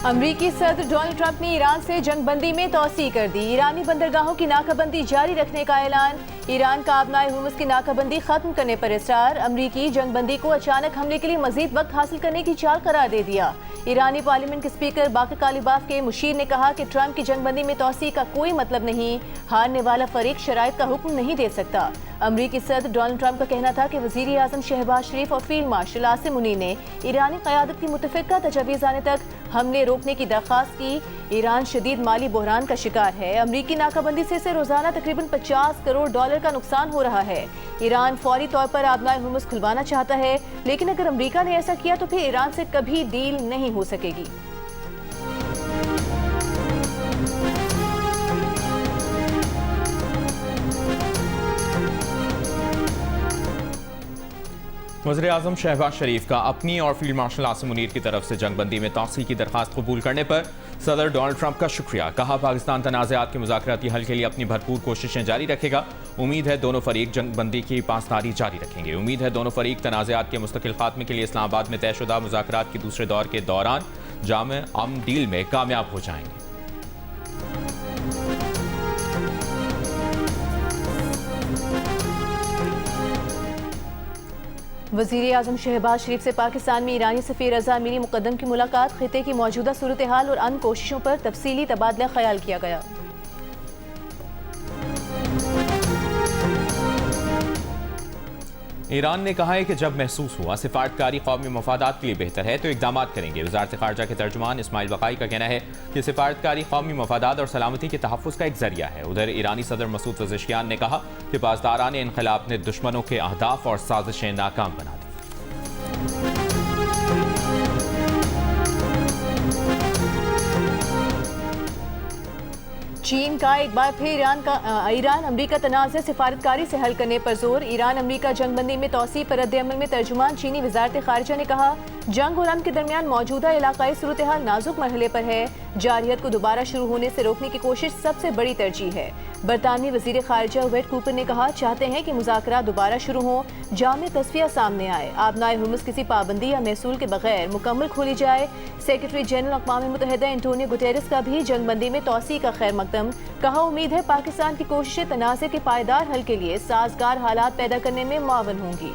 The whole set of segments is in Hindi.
अमरीकी सदर डोनाल्ड ट्रंप ने ईरान से जंगबंदी में तौसी कर दी। ईरानी बंदरगाहों की नाकाबंदी जारी रखने का ऐलान। ईरान का आबनाए हुर्मुज की नाकाबंदी खत्म करने पर इसरार। अमरीकी जंगबंदी को अचानक हमले के लिए मजीद वक्त हासिल करने की चाल करार दे दिया। ईरानी पार्लियामेंट के स्पीकर बाकर कालिबाफ के मुशीर ने कहा कि ट्रंप की जंगबंदी में तौसी का कोई मतलब नहीं। हारने वाला फरीक शराइत का हुक्म नहीं दे सकता। अमरीकी सदर डोनाल्ड ट्रंप का कहना था कि वजीर आजम शहबाज शरीफ और फील्ड मार्शल आसिम मुनीर ने ईरानी क़यादत की मुतफ़िक़ा तजवीज़ आने तक हमले रोकने की दरख्वास्त की। ईरान शदीद माली बहरान का शिकार है। अमरीकी नाकाबंदी से इसे रोजाना तकरीबन $50 करोड़ का नुकसान हो रहा है। ईरान फौरी तौर पर आबनाए हुर्मुज खुलवाना चाहता है, लेकिन अगर अमरीका ने ऐसा किया तो फिर ईरान से कभी डील नहीं हो सकेगी। वज़ीर आज़म शहबाज शरीफ का अपनी और फील्ड मार्शल आसिम मुनीर की तरफ से जंगबंदी में तौसी की दरख्वास्त कबूल करने पर सदर डोनाल्ड ट्रंप का शुक्रिया। कहा पाकिस्तान तनाज़ात के मुज़ाकराती हल के लिए अपनी भरपूर कोशिशें जारी रखेगा। उम्मीद है दोनों फरीक जंगबंदी की पासदारी जारी रखेंगे। उम्मीद है दोनों फरीक तनाज़ात के मुस्तकिल खात्मे के लिए इस्लामाबाद में तयशुदा मुज़ाकरात के दूसरे दौर के दौरान जामे अमन डील में कामयाब हो जाएंगे। वज़ीर आज़म शहबाज शरीफ से पाकिस्तान में ईरानी सफ़ीर रज़ा अमीनी मुक़द्दम की मुलाकात। खिते की मौजूदा सूरत हाल और अन्य कोशिशों पर तफसीली तबादला ख्याल किया गया। ईरान ने कहा है कि जब महसूस हुआ सिफारतकारी कौमी मफादात के लिए बेहतर है तो इक़दाम करेंगे। वज़ारत ख़ारजा के तर्जुमान इस्माइल बक़ाई का कहना है कि सिफारतकारी कौमी मफादात और सलामती के तहफ़्फ़ुज़ का एक ज़रिया है। उधर ईरानी सदर मसूद पज़ेश्कियान ने कहा कि पासदारान इनक़लाब ने दुश्मनों के अहदाफ और साजिशें नाकाम बना दी। चीन का एक बार फिर ईरान अमरीका तनाज़े सिफारतकारी से हल करने पर जोर। ईरान अमरीका जंगबंदी में तौसी पर रद्द-ए-अमल में तर्जुमान चीनी वज़ारत ख़ारिजा ने कहा जंग और अमन के दरमियान मौजूदा इलाकाई सूरत हाल नाजुक मरहले पर है। जारियत को दोबारा शुरू होने से रोकने की कोशिश सबसे बड़ी तरजीह है। बरतानवी वज़ीर ख़ारिजा वेट कूपर ने कहा चाहते हैं कि मुज़ाकरात दोबारा शुरू हों, जामे तस्फिया सामने आए, आबनाए हुर्मुज किसी पाबंदी या महसूल के बगैर मुकम्मल खोली जाए। सेक्रेटरी जनरल अक़वाम मुत्तहिदा एंटोनियो गुटेरेस का भी जंगबंदी में तौसी का खैर मकदम। कहा उम्मीद है पाकिस्तान की कोशिशें तनाज़े के पायदार हल के लिए साजगार हालात पैदा करने में मुआवन होंगी।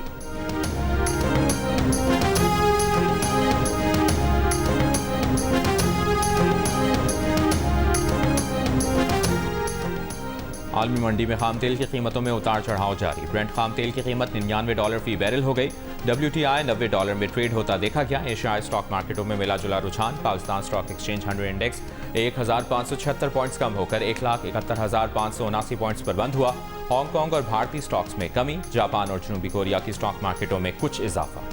आलमी मंडी में खाम तेल की कीमतों में उतार चढ़ाव जारी। ब्रेंट खाम तेल की कीमत $99 फी बैरल हो गई। WTI $90 में ट्रेड होता देखा गया। एशियाई स्टॉक मार्केटों में मिला जुला रुझान। Pakistan stock exchange 100 index 1576 points कम होकर 1,71,579 पॉइंट्स पर बंद हुआ। हांगकांग और भारतीय स्टॉक्स में कमी। जापान और जनूबी कोरिया की स्टॉक मार्केटों में कुछ इजाफा।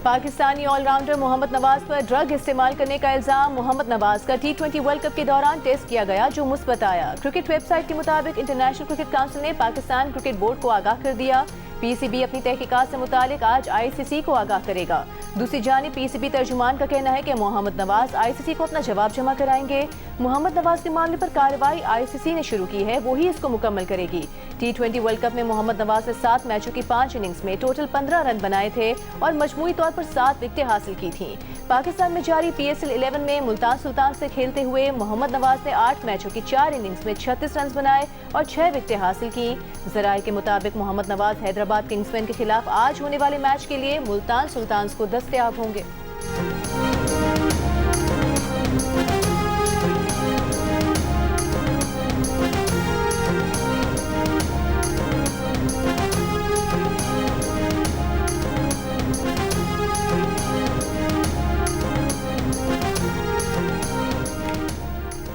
पाकिस्तानी ऑलराउंडर मोहम्मद नवाज पर ड्रग इस्तेमाल करने का इल्जाम। मोहम्मद नवाज का T20 वर्ल्ड कप के दौरान टेस्ट किया गया जो मुस्बत आया। क्रिकेट वेबसाइट के मुताबिक इंटरनेशनल क्रिकेट काउंसिल ने पाकिस्तान क्रिकेट बोर्ड को आगाह कर दिया। PCB अपनी तहकीकात से मुतालिक आज ICC को आगाह करेगा। दूसरी जानिब PCB तर्जुमान का कहना है कि मोहम्मद नवाज ICC को अपना जवाब जमा कराएंगे। मोहम्मद नवाज के मामले पर कार्रवाई ICC ने शुरू की है, वही इसको मुकम्मल करेगी। T20 वर्ल्ड कप में मोहम्मद नवाज ने 7 मैचों की 5 इनिंग्स में टोटल 15 रन बनाए थे और मजमूई तौर पर 7 विकेटें हासिल की थीं। पाकिस्तान में जारी PSL 11 में मुल्तान सुल्तान से खेलते हुए मोहम्मद नवाज ने 8 मैचों की 4 इनिंग्स में 36 रन बनाए और 6 विकेटें हासिल की। ज़राए के मुताबिक मोहम्मद नवाज हैदराबाद किंग्समैन के खिलाफ आज होने वाले मैच के लिए मुल्तान सुल्तान्स को दस्तयाब होंगे।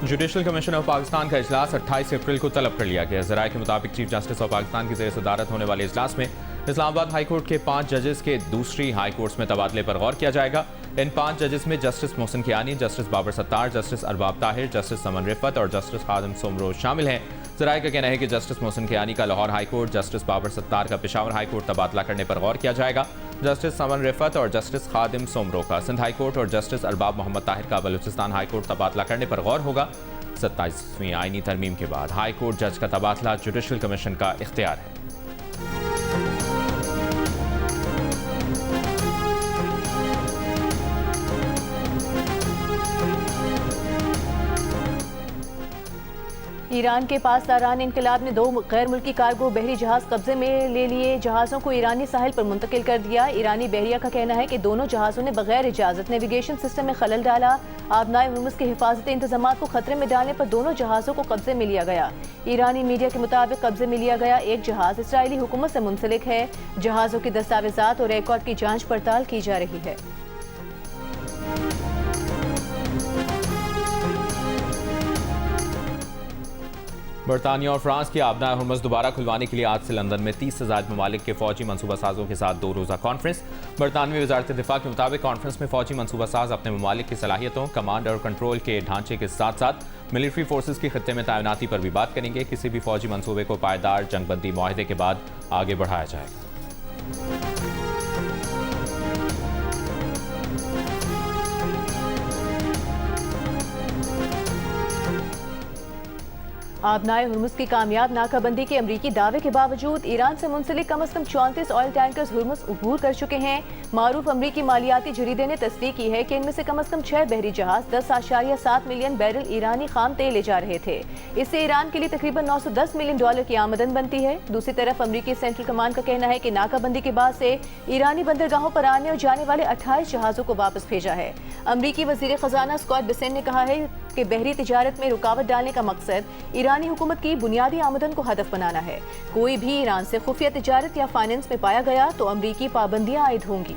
जुडिशल कमीशन ऑफ पाकिस्तान का इजलास 28 अप्रैल को तलब कर लिया गया। ज़राए के मुताबिक चीफ जस्टिस ऑफ पाकिस्तान की ज़ेर सदारत होने वाले इजलास में इस्लामाबाद हाई कोर्ट के 5 जजेस के दूसरी हाई कोर्ट्स में तबादले पर गौर किया जाएगा। इन 5 जजेस में justice Mohsin Kayani, justice Babar Sattar, justice Arbab Tahir, justice Saman Rafat और जस्टिस खादिम सोमरोज शामिल हैं। ज़राए का कहना है कि जस्टिस मोहसिन कियानी का Lahore high court, justice Babar Sattar का पेशावर हाई कोर्ट तबादला करने पर गौर किया जाएगा। जस्टिस समन रिफत और जस्टिस खादिम सोमरो का सिंध हाई कोर्ट और जस्टिस अरबाब मोहम्मद ताहिर का बलूचिस्तान हाई कोर्ट तबादला करने पर गौर होगा। 27वीं आईनी तरमीम के बाद हाई कोर्ट जज का तबादला जुडिशल कमीशन का इख्तियार है। ईरान के पास तारान इनकलाब ने 2 गैर मुल्की कार्गो बहरी जहाज कब्जे में ले लिए। जहाज़ों को ईरानी साहिल पर मुंतकिल कर दिया। ईरानी बहरिया का कहना है कि दोनों जहाज़ों ने बगैर इजाज़त नेविगेशन सिस्टम में खलल डाला। आबनाए हुर्मुज के हिफाजती इंतजाम को खतरे में डालने पर दोनों जहाज़ों को कब्जे में लिया गया। ईरानी मीडिया के मुताबिक कब्जे में लिया गया एक जहाज़ इसराइली हुकूमत से मुंसलिक है। जहाज़ों की दस्तावेजात और रिकॉर्ड की जाँच पड़ताल की जा रही है। बरतानिया और फ्रांस की आबनाए हुर्मुज दोबारा खुलवाने के लिए आज से लंदन में 30 से ज़ायद ममालिक के फौजी मनसूबा साजों के साथ 2 रोज़ा कॉन्फ्रेंस। बरतानवी वजारत दिफा के मुताबिक कॉन्फ्रेंस में फौजी मनसूबा साज अपने ममालिक की सलाहियतों, कमांड और कंट्रोल के ढांचे के साथ साथ मिलिट्री फोर्सेज की खत्ते में तैनाती पर भी बात करेंगे। किसी भी फौजी मनसूबे को पायदार जंगबंदी मुआहदे के बाद आगे बढ़ाया जाएगा। आबनाए हुर्मुज की कामयाब नाकाबंदी के अमरीकी दावे के बावजूद ईरान से मुंसलिक कम अज कम 34 ऑयल टैंकर्स हुर्मुज अबूर कर चुके हैं। मारूफ अमरीकी मालियाती जरीदे ने तस्दीक की है कि इनमें से कम अज कम 6 बहरी जहाज 10.7 मिलियन बैरल ईरानी खाम तेल ले जा रहे थे। इससे ईरान के लिए तकरीबन $910 मिलियन की आमदन बनती है। दूसरी तरफ अमरीकी सेंट्रल कमांड का कहना है कि नाकाबंदी के बाद से ईरानी बंदरगाहों पर आने और जाने वाले 28 जहाजों को वापस भेजा है। अमरीकी वजीर खजाना स्कॉट बेसेंट ने कहा है कि बहरी तिजारत में रुकावट डालने का मकसद ईरानी हुकूमत की बुनियादी आमदन को हदफ बनाना है। कोई भी ईरान से खुफिया तिजारत या फाइनेंस में पाया गया तो अमरीकी पाबंदियां आयद होंगी।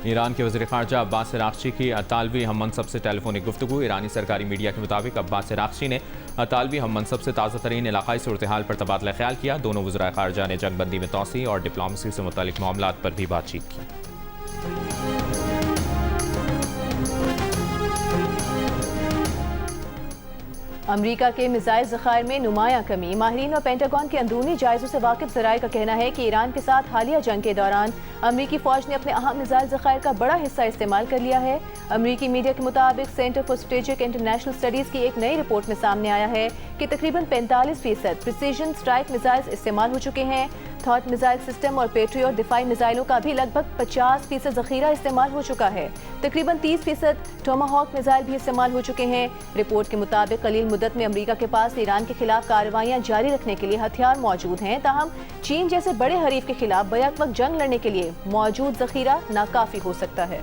ईरान के वज़ीर ख़ारजा अब्बास अराग़ची की अतालवी हम मनसब से टेलीफोनिक गुफ्तगू। ईरानी सरकारी मीडिया के मुताबिक अब्बास अराग़ची ने अतालवी हम मनसब से ताज़ा तरीन इलाक़ाई सूरत हाल पर तबादला ख्याल किया। दोनों वज़राए ख़ारजा ने जंगबंदी में तोसी और डिप्लोमेसी से मुतल्लिक़ मामलात पर भी बातचीत की। अमरीका के मिसाइल ज़खायर में नुमायां कमी। माहिरीन और पेंटागन के अंदरूनी जायज़ों से वाकिफ ज़राए का कहना है कि ईरान के साथ हालिया जंग के दौरान अमरीकी फ़ौज ने अपने अहम मिसाइल ज़खायर का बड़ा हिस्सा इस्तेमाल कर लिया है। अमरीकी मीडिया के मुताबिक centre for strategic international studies की एक नई रिपोर्ट में सामने आया है कि तकरीबन 45% प्रिसीजन स्ट्राइक मिसाइल्स इस्तेमाल हो चुके हैं। थॉट मिसाइल सिस्टम और पेट्रियट दिफाई मिसाइलों का भी लगभग 50% ज़ख़ीरा इस्तेमाल हो चुका है। तकरीबन 30% टोमाहॉक मिसाइल भी इस्तेमाल हो चुके हैं। रिपोर्ट के मुताबिक कलील मुद्दत में अमरीका के पास ईरान के खिलाफ कार्रवाइयां जारी रखने के लिए हथियार मौजूद हैं। ताहम चीन जैसे बड़े हरीफ के खिलाफ बैक वक्त जंग लड़ने के लिए मौजूद ज़ख़ीरा नाकाफी हो सकता है।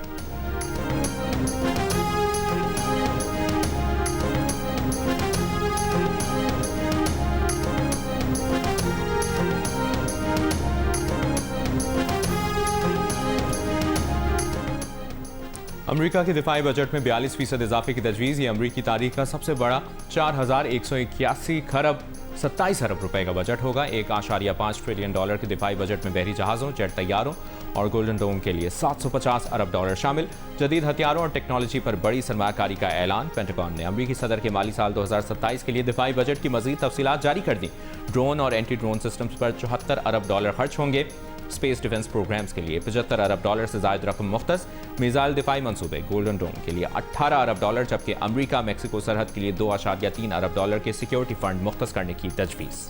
अमरीका के दिफाई बजट में 42% इजाफे की तजवीज़। ये अमरीकी तारीख का सबसे बड़ा 4,181 खरब 27 अरब रुपए का बजट होगा। 1.5 ट्रिलियन डॉलर के दिफाई बजट में बहरी जहाज़ों, जेट तैयारों और गोल्डन डोम के लिए 750 अरब डॉलर शामिल। जदीद हथियारों और टेक्नोलॉजी पर बड़ी सरमायाकारी का ऐलान। पेंटागन ने अमरीकी सदर के माली साल 2027 के लिए दिफाई बजट की मजीद तफसीलात जारी कर दी। ड्रोन और एंटी ड्रोन सिस्टम्स पर 74 अरब डॉलर खर्च होंगे। स्पेस डिफेंस प्रोग्राम्स के लिए 75 अरब डॉलर से ज़ायद रकम मुख्तस। मिसाइल दिफाई मंसूबे गोल्डन डोम के लिए 18 अरब डॉलर, जबकि अमरीका मेक्सिको सरहद के लिए 2.3 अरब डॉलर के सिक्योरिटी फंड मुख्तस करने की तजवीज़।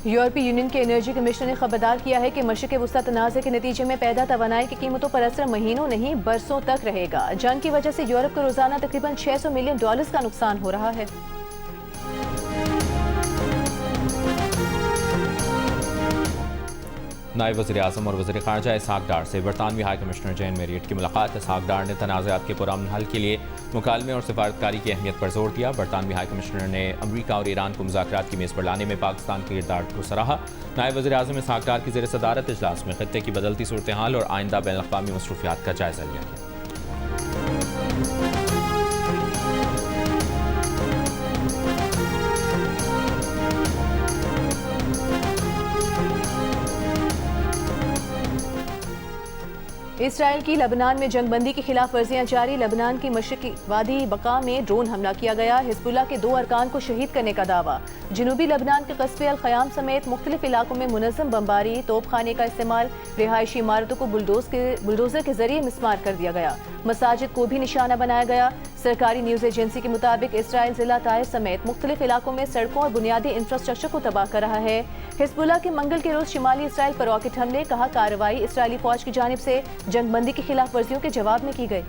यूरोपीय यूनियन के एनर्जी कमिश्नर ने खबरदार किया है कि मशरिक़ वस्ता तनाज़े के नतीजे में पैदा तवानाई की कीमतों पर असर महीनों नहीं बरसों तक रहेगा। जंग की वजह से यूरोप को रोजाना तकरीबन $600 मिलियन का नुकसान हो रहा है। नायब वज़ीर आज़म और वज़ीर ख़ारजा इसहाक़ डार से बरतानवी हाई कमिश्नर जैन मैरियट की मुलाकात। इसहाक़ डार ने तनाज़ात के पुरअमन हल के लिए मुकालमे और सिफारतकारी की अहमियत पर जोर दिया। बरतानवी हाई कमिश्नर ने अमरीका और ईरान को मुज़ाकरात की मेज़ पर लाने में पाकिस्तान के किरदार को सराहा। नायब वज़ीर आज़म इसहाक़ डार की ज़ेर सदारत इजलास में ख़ित्ते की बदलती सूरत हाल और आइंदा बैनुल-अक़वामी मसरूफ़ियात का जायज़ा लिया गया। इसराइल की लबनान में जंगबंदी की खिलाफ वर्जियां जारी। लबनान की मशरकी वादी बका में ड्रोन हमला किया गया। हिजबुल्लाह के 2 अरकान को शहीद करने का दावा। जनूबी लबनान के कस्बे अल ख़याम समेत मुख्तलिफ इलाकों में मुनज़्ज़म बमबारी, तोपखाने का इस्तेमाल, रिहायशी इमारतों को बुलडोजर के जरिए मिसमार कर दिया गया। मसाजिद को भी निशाना बनाया गया। सरकारी न्यूज़ एजेंसी के मुताबिक इसराइल जिला ताइफ समेत मुख्तलिफ इलाकों में सड़कों और बुनियादी इंफ्रास्ट्रक्चर को तबाह कर रहा है। हिजबुल्लाह के मंगल के रोज शिमाली इसराइल पर रॉकेट हमले, कहा कार्रवाई इसराइली फौज की जानिब से जंगबंदी की खिलाफ वर्जियों के जवाब में की गई।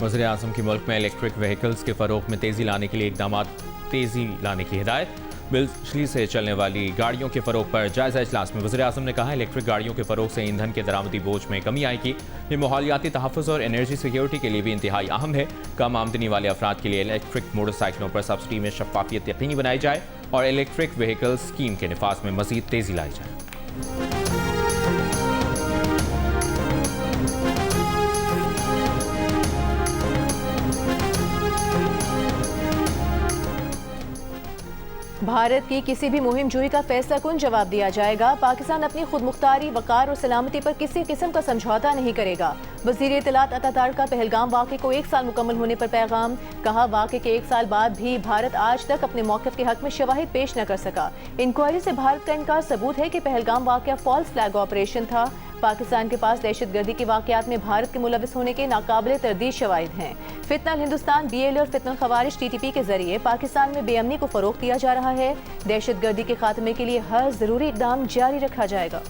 वज़ीर आज़म की मुल्क में इलेक्ट्रिक व्हीकल्स के फ़रोग़ में तेज़ी लाने के लिए इक़दामात तेज़ी लाने की हिदायत। बिजली से चलने वाली गाड़ियों के फ़रोग़ पर जायज़ा इजलास में वज़ीर आज़म ने कहा, इलेक्ट्रिक गाड़ियों के फ़रोग़ से ईंधन के दरामदी बोझ में कमी आएगी। ये माहौलियाती तहफ़्फ़ुज़ और एनर्जी सिक्योरिटी के लिए भी इंतहाई अहम है। कम आमदनी वाले अफराद के लिए इलेक्ट्रिक मोटरसाइकिलों पर सब्सिडी में शफ़ाफ़ियत यकीनी बनाई जाए और इलेक्ट्रिक व्हीकल स्कीम के निफाज में मज़ीद तेज़ी लाई जाए। भारत की किसी भी मुहिम जोई का फैसला कुन जवाब दिया जाएगा। पाकिस्तान अपनी खुद मुख्तारी, वकार और सलामती पर किसी किस्म का समझौता नहीं करेगा। वज़ीर इत्तलात अता का पहलगाम वाक़े को 1 साल मुकम्मल होने पर पैगाम, कहा वाक़े के 1 साल बाद भी भारत आज तक अपने मौक़िफ़ के हक में शवाहिद पेश न कर सका। इंक्वायरी से भारत का इनकार सबूत है कि पहलगाम वाक़या फॉल्स फ्लैग ऑपरेशन था। पाकिस्तान के पास दहशतगर्दी के वाक़यात में भारत के मुलविस होने के नाकाबिले तरदीद शवाहिद हैं। फितनल हिंदुस्तान BLA और फितनल खवारिज TTP के जरिए पाकिस्तान में बेअमनी को फ़रोग़ दिया जा रहा है। दहशतगर्दी के खात्मे के लिए हर ज़रूरी इक़दाम जारी रखा जाएगा।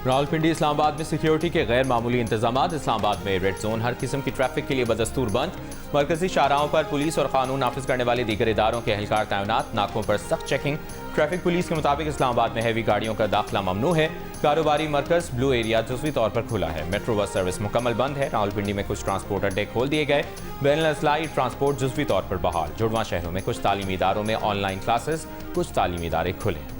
रावलपिंडी इस्लामाबाद में सिक्योरिटी के गैर मामूली इंतजामात। इस्लामाबाद में रेड जोन हर किस्म की ट्रैफिक के लिए बदस्तूर बंद। मरकजी शाहराहों पर पुलिस और कानून नाफिज करने वाले दीगर इदारों के एहलकार तैनात। नाकों पर सख्त चेकिंग। ट्रैफिक पुलिस के मुताबिक इस्लामाबाद में हैवी गाड़ियों का दाखिला ममनू है। कारोबारी मरकज ब्लू एरिया जुज़वी तौर पर खुला है। मेट्रो बस सर्विस मुकम्मल बंद है। रावलपिंडी में कुछ ट्रांसपोर्ट अड्डे खोल दिए गए। बैनुल अज़लाई ट्रांसपोर्ट जुज़वी तौर पर बहाल। जुड़वा शहरों में कुछ तालीमी इदारों में ऑनलाइन क्लासेस, कुछ तालीमी इदारे खुले।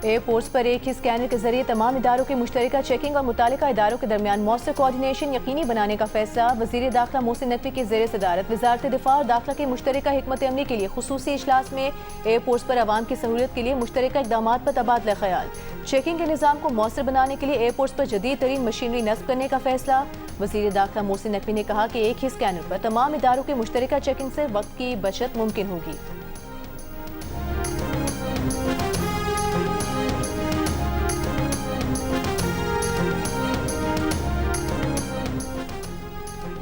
एयरपोर्ट्स पर एक ही स्कैनर के जरिए तमाम इदारों की मुश्तरका चेकिंग और मुतालिका इदारों के दरमियान मौसर कोऑर्डिनेशन यकीनी बनाने का फैसला। वज़ीर दाखिला मोहसिन नकवी की ज़ेर सदारत वज़ारत दिफा और दाखिला की मुश्तरका हिकमत अमली के लिए खुसूसी इजलास में एयरपोर्ट्स पर आवाम की सहूलियत के लिए मुश्तरका इक़दामात पर तबादला ख्याल। चेकिंग के निज़ाम को मौसर बनाने के लिए एयरपोर्ट्स पर जदीद तरीन मशीनरी नस्ब करने का फैसला। वज़ीर दाखिला मोहसिन नकवी ने कहा कि एक ही स्कैनर पर तमाम इदारों की मुश्तरका चेकिंग से वक्त की बचत मुमकिन होगी।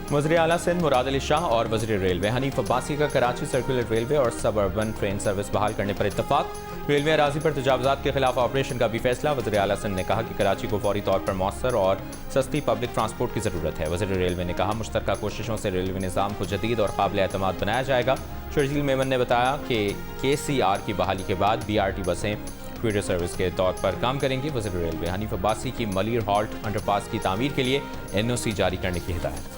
वज़ीर आला सिंध मुराद अली शाह और वज़ीर रेलवे हनीफ अब्बासी का कराची सर्कुलर रेलवे और सबअर्बन ट्रेन सर्विस बहाल करने पर इत्तफाक। रेलवे अराजी पर तजावुज़ात के खिलाफ ऑपरेशन का भी फैसला। वज़ीर आला सिंध ने कहा कि कराची को फौरी तौर पर मौसर और सस्ती पब्लिक ट्रांसपोर्ट की ज़रूरत है। वज़ीर रेलवे ने कहा मुश्तरका कोशिशों से रेलवे निज़ाम को जदीद और काबिल एतमाद बनाया जाएगा। शर्जील मेमन ने बताया कि KCR की बहाली के बाद BRT बसें फीडर सर्विस के तौर पर काम करेंगी। वज़ीर रेलवे हनीफ अब्बासी की मलीर हॉल्ट अंडरपास की तामीर के लिए NOC जारी करने की हिदायत।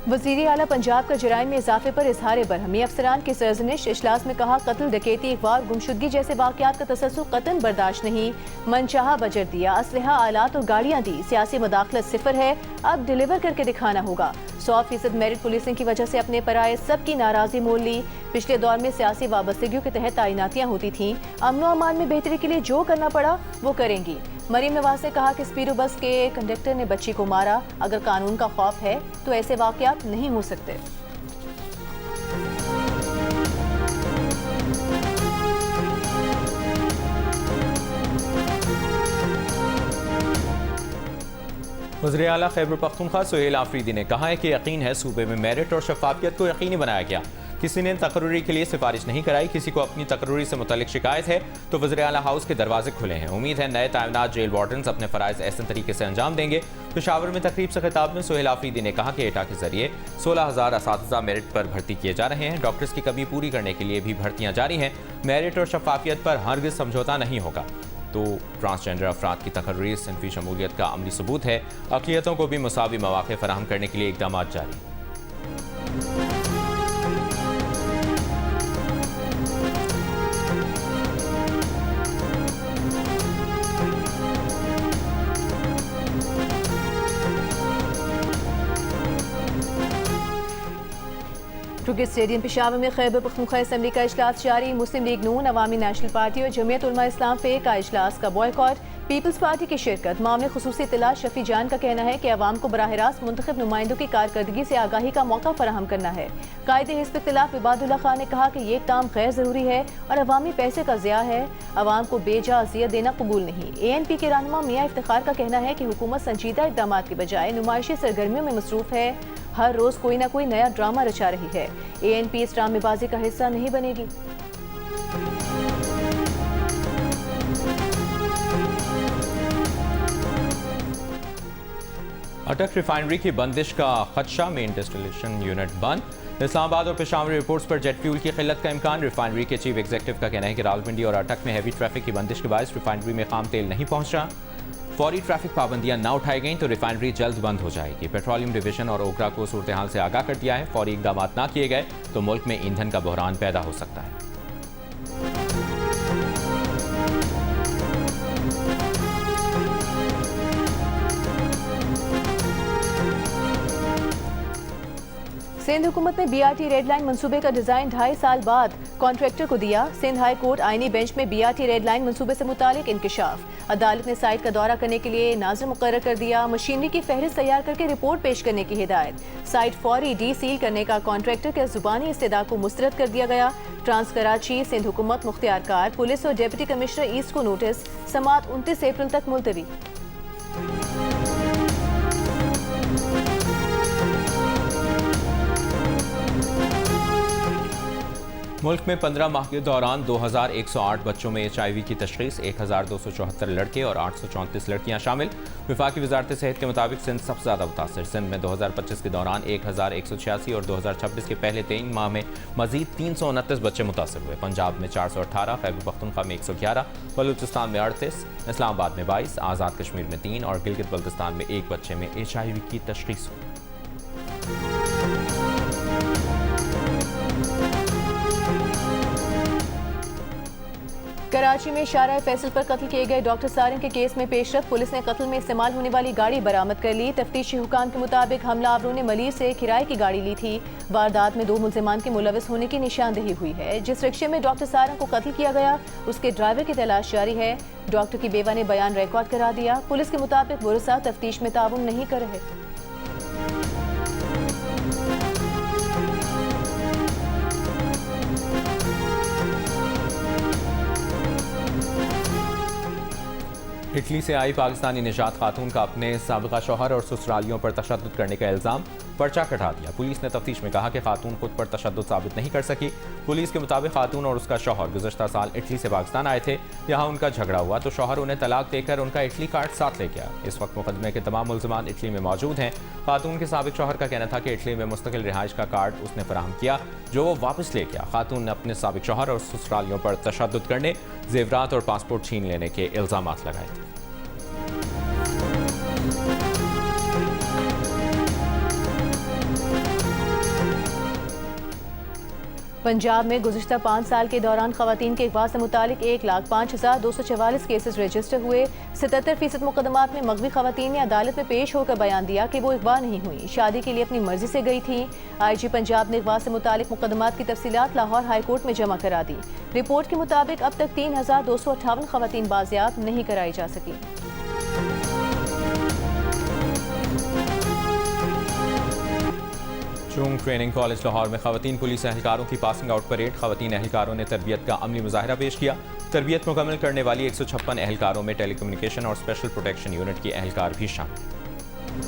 वज़ीर आला पंजाब का जराइम में इजाफे पर इजहार बरहमी। अफसरान की सरजनिश। इजलास में कहा कत्ल, डकैती, अगवा और गुमशुदगी जैसे वाक़यात का तसल्सल कतन बर्दाश्त नहीं। मनचाहा बजट दिया, असलहा, आलात और गाड़ियाँ दी। सियासी मदाखलत सिफर है, अब डिलीवर करके दिखाना होगा। 100% मेरिट पुलिसिंग की वजह से अपने पर आए सबकी नाराज़गी मोल ली। पिछले दौर में सियासी वाबस्तगियों के तहत तैनातियाँ होती थीं। अमन व अमान में बेहतरी के लिए जो करना पड़ा वो करेंगी। मरीम नवाज ने कहा कि स्पीरो बस के कंडक्टर ने बच्ची को मारा। अगर कानून का खौफ है तो ऐसे वाक़यात नहीं हो सकते। वज़ीर आला खैबर पख्तूनख्वा सुहेल आफरीदी ने कहा है कि यकीन है सूबे में मेरिट और शफाफियत को यकीनी बनाया गया। किसी ने तकर्री के लिए सिफारिश नहीं कराई, किसी को अपनी तकर्री से मुतल्लिक शिकायत है तो वज़ीर आला हाउस के दरवाजे खुले हैं। उम्मीद है नए तैनात जेल वार्डन्स अपने फ़राइज़ ऐसे तरीके से अंजाम देंगे। पेशावर में तकरीब से खिताब में सुहेल आफरीदी ने कहा कि एटा के जरिए 16,000 असातिज़ा मेरिट पर भर्ती किए जा रहे हैं। डॉक्टर्स की कमी पूरी करने के लिए भी भर्तियाँ जारी हैं। मेरिट और शफाफियत पर हरगिज़ समझौता नहीं होगा। तो ट्रांसजेंडर अफराद की तकर्री सिनफी शमूलियत का अमली सबूत है। अक़लियतों को भी मुसावी मौक़े फराहम करने के लिए इक़दाम जारी। क्रिकेट स्टेडियम पेशावर में खैबर पख्तूनख्वा असम्बली का इजलास जारी। मुस्लिम लीग नून, अवामी नेशनल पार्टी और जमीयत उलमा इस्लाम फे का इजलास का बॉयकॉट। पीपल्स पार्टी की शिरकत। मामले खुसूसी इत्तला शफी जान का कहना है कि अवाम को बराह रास्त मुंतखब नुमाइंदों की कारकर्दगी से आगाही का मौका फराहम करना है। कायदे हिज़्ब इख्तिलाफ इबादुल्ला खान ने कहा कि ये इक़दाम गैर ज़रूरी है और अवामी पैसे का ज़िया है। अवाम को बेजा अज़ियत देना कबूल नहीं। ANP के रहनुमा मियाँ इफ्तिखार का कहना है कि हुकूमत संजीदा इक़दामात के बजाय नुमाइशी सरगर्मियों में मसरूफ़ है। हर रोज़ कोई ना कोई नया ड्रामा रचा रही है। ANP इस ड्रामेबाजी का हिस्सा नहीं बनेगी। अटक रिफाइनरी की बंदिश का खदशा, मेन डिस्टिलेशन यूनिट बंद। इस्लामाबाद और पेशावर रिपोर्ट्स पर जेट फ्यूल की किल्लत का इम्कान। रिफाइनरी के चीफ एग्जीक्यूटिव का कहना है कि रावलपिंडी और अटक में हैवी ट्रैफिक की बंदिश के बायस रिफाइनरी में खाम तेल नहीं पहुंच रहा। फौरी ट्रैफिक पाबंदियां ना उठाई गई तो रिफाइनरी जल्द बंद हो जाएगी। पेट्रोलियम डिवीजन और ओगरा को सूरत हाल से आगाह कर दिया है। फौरी इकदाम ना किए गए तो मुल्क में ईंधन का बहरान पैदा हो सकता है। सिंध हुकूमत ने BRT रेड लाइन मंसूबे का डिजाइन 2.5 साल बाद कॉन्ट्रैक्टर को दिया। सिंध हाई कोर्ट आईनी बेंच में BRT रेड लाइन मंसूबे से मुतालिक इंकिशाफ। अदालत ने साइट का दौरा करने के लिए नाज़िर मुकर्रर कर दिया। मशीनरी की फहरिस्त तैयार करके रिपोर्ट पेश करने की हिदायत। साइट फौरी डीसील करने का कॉन्ट्रैक्टर के जुबानी इस्तेदा को मुस्तरद कर दिया गया। ट्रांस कराची सिंध हुकूमत मुख्तियारकार पुलिस और डिप्टी कमिश्नर ईस्ट को नोटिस। समाअत 29 अप्रैल तक मुलतवी। मुल्क में 15 माह के दौरान 2108 बच्चों में HIV की तशखीस। 1274 लड़के और 834 लड़कियां शामिल। वफाकी वजारत सेहत के मुताबिक सिंध सबसे ज़्यादा मुतासर। सिंध में 2025 के दौरान 1186 और 2026 के पहले 3 माह में मजीद 329 बच्चे मुतासर हुए। पंजाब में 418, खैबर पख्तूनख्वा में 111, बलूचिस्तान में 38, इस्लामाबाद में 22, आज़ाद कश्मीर में 3 और गिलगित बल्तिस्तान में 1 बच्चे में HIV की तशखीस हुई। कराची में शाहराह फैसल पर कत्ल किए गए डॉक्टर सारिन के केस में पेशरफ। पुलिस ने कत्ल में इस्तेमाल होने वाली गाड़ी बरामद कर ली। तफ्तीशी हुकाम के मुताबिक हमलावरों ने मलिर से किराए की गाड़ी ली थी। वारदात में 2 मुल्जिमान के मुलविस होने की निशानदेही हुई है। जिस रिक्शे में डॉक्टर सारिन को कत्ल किया गया उसके ड्राइवर की तलाश जारी है। डॉक्टर की बेवा ने बयान रिकॉर्ड करा दिया। पुलिस के मुताबिक मुरसा तफ्तीश में ताउन नहीं कर रहे। इटली से आई पाकिस्तानी निजात खातून का अपने साबिका शौहर और ससुरालियों पर तशद्दुद करने का इल्ज़ाम। पर्चा कटा दिया। पुलिस ने तफ्तीश में कहा कि खातून खुद पर तशद्दुद साबित नहीं कर सकी। पुलिस के मुताबिक खातून और उसका शौहर गुज़श्ता साल इटली से पाकिस्तान आए थे। यहाँ उनका झगड़ा हुआ तो शौहर उन्हें तलाक देकर उनका इटली कार्ड साथ ले गया। इस वक्त मुकदमे के तमाम मुल्ज़िमान इटली में मौजूद हैं। खातून के साबिक शौहर का कहना था कि इटली में मुस्तकिल रिहाइश का कार्ड उसने फराहम किया जो वो वापस ले गया। खातून ने अपने साबिक शौहर और ससुरालियों पर तशद्दुद करने, जेवरात और पासपोर्ट छीन लेने के इल्ज़ाम लगाए थे। पंजाब में गुज़िश्ता 5 साल के दौरान खवातीन के अगवा से मुतालिक 1,05,244 केसेस रजिस्टर हुए। 77% मुकदमात में मगवी खवातीन ने अदालत में पेश होकर बयान दिया कि वो अगवा नहीं हुई, शादी के लिए अपनी मर्जी से गई थी। IG पंजाब ने अगवा से मुतालिक मुकदमात की तफसीलात लाहौर हाई कोर्ट में जमा करा दी। रिपोर्ट के मुताबिक अब तक 3,258 खवातीन बाजियाब नहीं कराई जा सकी। चुंग ट्रेनिंग कॉलेज लाहौर में खवातीन पुलिस एहलकारों की पासिंग आउट परेड। खवातीन एहलकारों ने तरबियत का अमली मुजाहरा पेश किया। तरबियत मुकम्मल करने वाली 156 एहलकारों में टेलीकम्युनिकेशन और स्पेशल प्रोटेक्शन यूनिट के एहलकार भी शामिल।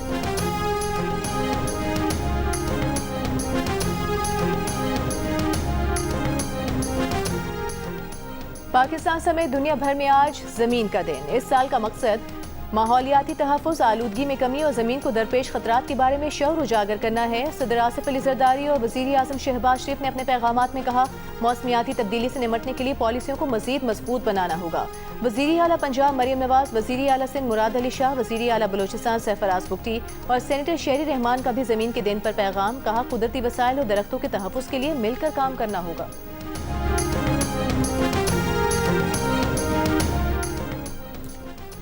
पाकिस्तान समेत दुनिया भर में आज ज़मीन का दिन। इस साल का मकसद माहौलियाती तहफ़्फ़ुज़, आलूदगी में कमी और ज़मीन को दरपेश खतरात के बारे में शऊर उजागर करना है। सदर आसिफ अली ज़रदारी और वज़ीर आज़म शहबाज शरीफ ने अपने पैगामात में कहा, मौसमियाती तब्दीली से निमटने के लिए पॉलिसियों को मज़ीद मजबूत बनाना होगा। वज़ीर आला पंजाब मरियम नवाज, वज़ीर आला सिंध मुराद अली शाह, वज़ीर आला बलोचिस्तान सरफराज बुगटी और सेनेटर शेरी रहमान का भी ज़मीन के दिन पर पैगाम। कहा, कुदरती वसाइल और दरख्तों के तहफ़्फ़ुज़ के लिए मिलकर काम करना होगा।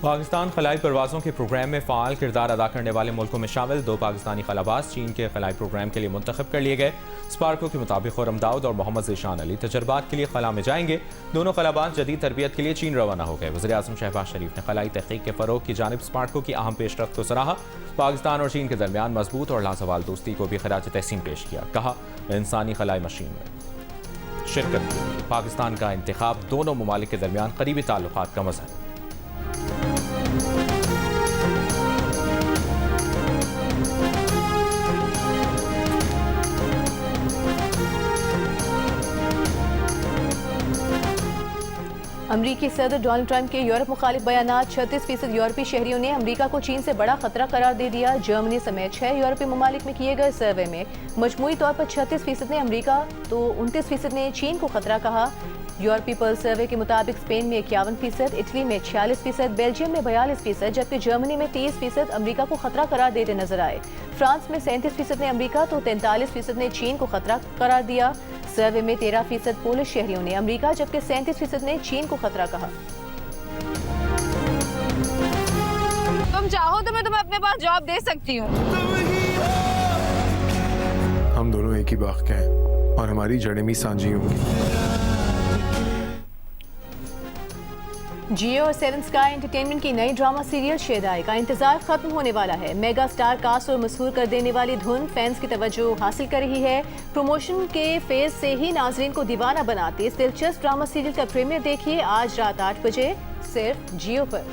पाकिस्तान खलाई परवाज़ों के प्रोग्राम में फ़ाल किरदार अदा करने वाले मुल्कों में शामिल 2 पाकिस्तानी खलाबाज चीन के खलाई प्रोग्राम के लिए मुंतखब कर लिए गए। स्पार्को के मुताबिक खुर्रम दाऊद और मोहम्मद ज़ीशान अली तजर्बात के लिए खला में जाएंगे। दोनों खलाबाज जदीद तरबियत के लिए चीन रवाना हो गए। वज़ीर आज़म शहबाज शरीफ ने खलाई तहक़ीक़ के फ़रोग़ की जानिब स्पार्को की अहम पेशरफ्त को सराहा। पाकिस्तान और चीन के दरमियान मजबूत और लासवाल दोस्ती को भी खिराज तहसीन पेश किया। कहा, इंसानी खलाई मशीन में शिरकत के लिए पाकिस्तान का इंतखाब दोनों ममालिक के दरमियान करीबी ताल्लुकात का मज़हर है। अमरीकी सदर डोनाल्ड ट्रंप के यूरोप मुखालिफ बयानात। 36% यूरोपीय शहरियों ने अमरीका को चीन से बड़ा खतरा करार दे दिया। जर्मनी समेत 6 यूरोपीय ममालिक में किए गए सर्वे में मजमूई तौर पर 36% ने अमरीका तो 29% ने चीन को खतरा कहा। यूरोपीय पल्स सर्वे के मुताबिक स्पेन में 51%, इटली में 46%, बेल्जियम में 42%, जबकि जर्मनी में 30% अमरीका को खतरा करार देते नजर आए। फ्रांस में 37% ने अमरीका तो 43% ने चीन को खतरा करार दिया। सर्वे में 13% पोलिश शहरियों ने अमरीका जबकि 37% ने चीन को खतरा कहा। तुम चाहो तो मैं तुम्हें अपने पास जॉब दे सकती हूँ। हम दोनों एक ही बाग के हैं और हमारी जड़ें भी सांझी होंगी। जियो और सेवन स्काई एंटरटेनमेंट की नई ड्रामा सीरियल शेदाई का इंतजार खत्म होने वाला है। मेगा स्टार कास्ट और मशहूर कर देने वाली धुन फैंस की तवज्जो हासिल कर रही है। प्रमोशन के फेज से ही नाजरीन को दीवाना बनाती इस दिलचस्प ड्रामा सीरियल का प्रीमियर देखिए आज रात 8 बजे सिर्फ जियो पर।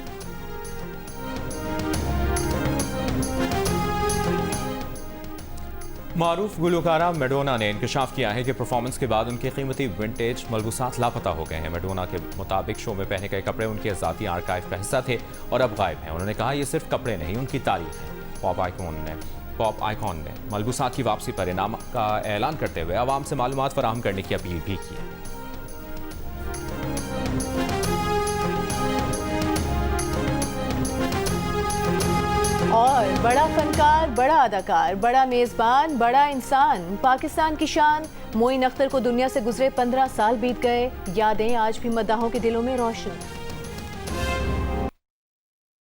मारूफ गुलकारा मैडोना ने इंकशाफ किया है कि परफॉर्मेंस के बाद उनके कीमती विंटेज मलबूसात लापता हो गए हैं। मैडोना के मुताबिक शो में पहने गए कपड़े उनके ज़ाती आर्काइव का हिस्सा थे और अब गायब हैं। उन्होंने कहा, ये सिर्फ कपड़े नहीं, उनकी तारीख है। पॉप आइकॉन ने मलबूसात की वापसी पर इनाम का ऐलान करते हुए आवाम से मालूमात फराहम करने की अपील भी की है। और बड़ा फनकार, बड़ा अदाकार, बड़ा मेज़बान, बड़ा इंसान, पाकिस्तान की शान मोइन अख्तर को दुनिया से गुजरे 15 साल बीत गए। यादें आज भी मद्दाहों के दिलों में रोशन।